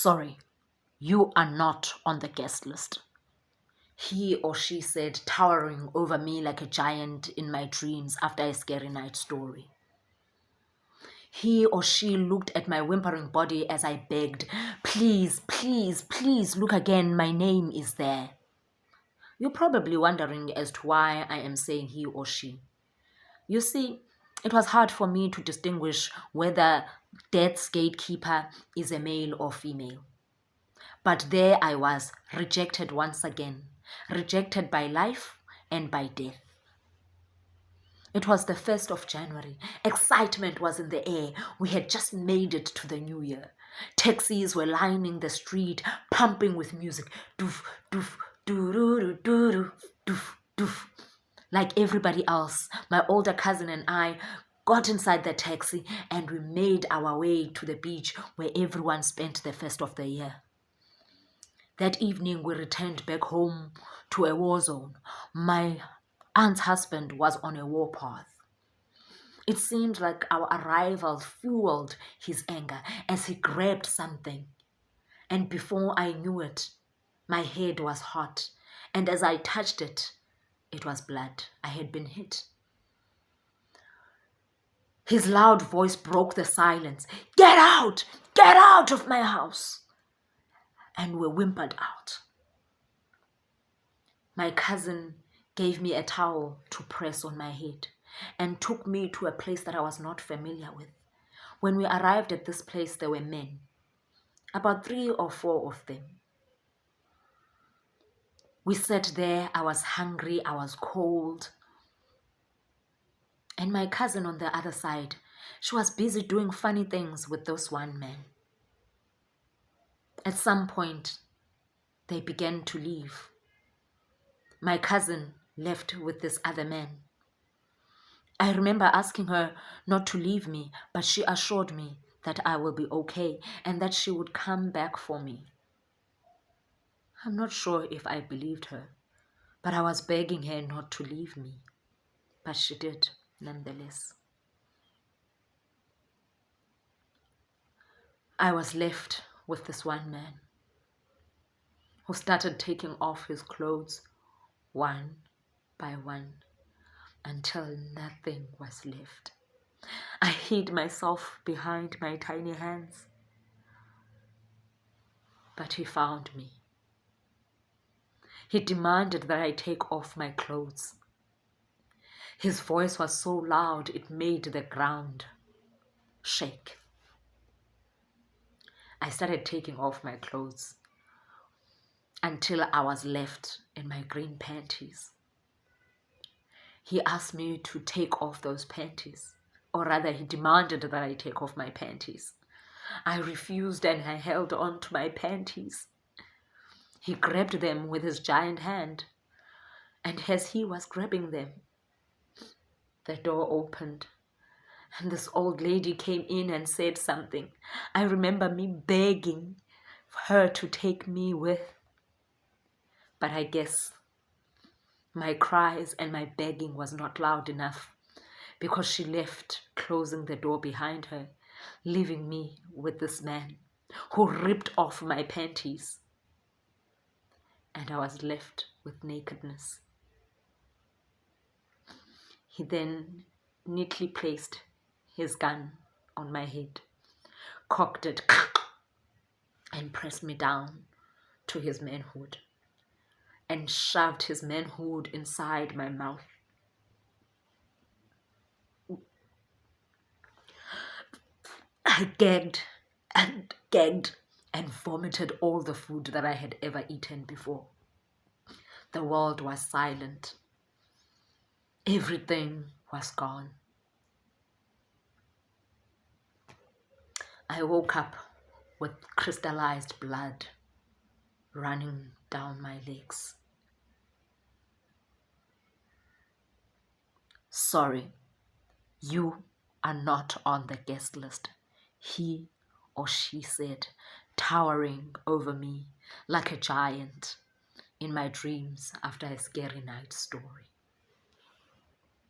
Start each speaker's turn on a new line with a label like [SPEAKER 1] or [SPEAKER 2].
[SPEAKER 1] Sorry, you are not on the guest list, he or she said, towering over me like a giant in my dreams after a scary night story. He or she looked at my whimpering body as I begged, please, please, please look again, my name is there. You're probably wondering as to why I am saying he or she. You see, it was hard for me to distinguish whether death's gatekeeper is a male or female. But there I was, rejected once again, rejected by life and by death. It was the 1st of January. Excitement was in the air. We had just made it to the new year. Taxis were lining the street, pumping with music. Doof, doof, doo-doo-doo, doo-doo, doof, doof. Like everybody else, my older cousin and I got inside the taxi and we made our way to the beach where everyone spent the 1st of the year. That evening, we returned back home to a war zone. My aunt's husband was on a warpath. It seemed like our arrival fueled his anger as he grabbed something. And before I knew it, my head was hot. And as I touched it, it was blood. I had been hit. His loud voice broke the silence. Get out! Get out of my house! And we whimpered out. My cousin gave me a towel to press on my head and took me to a place that I was not familiar with. When we arrived at this place, there were men, about 3 or 4 of them. We sat there. I was hungry. I was cold. And my cousin on the other side, she was busy doing funny things with this one man. At some point, they began to leave. My cousin left with this other man. I remember asking her not to leave me, but she assured me that I will be okay and that she would come back for me. I'm not sure if I believed her, but I was begging her not to leave me. But she did, nonetheless. I was left with this one man who started taking off his clothes one by one until nothing was left. I hid myself behind my tiny hands, but he found me. He demanded that I take off my clothes. His voice was so loud it made the ground shake. I started taking off my clothes until I was left in my green panties. He asked me to take off those panties, or rather he demanded that I take off my panties. I refused and I held on to my panties. He grabbed them with his giant hand, and as he was grabbing them, the door opened and this old lady came in and said something. I remember me begging for her to take me with, but I guess my cries and my begging was not loud enough because she left, closing the door behind her, leaving me with this man who ripped off my panties, and I was left with nakedness. He then neatly placed his gun on my head, cocked it, and pressed me down to his manhood, and shoved his manhood inside my mouth. I gagged and vomited all the food that I had ever eaten before. The world was silent. Everything was gone. I woke up with crystallized blood running down my legs. Sorry, you are not on the guest list, he or she said, towering over me like a giant in my dreams after a scary night story.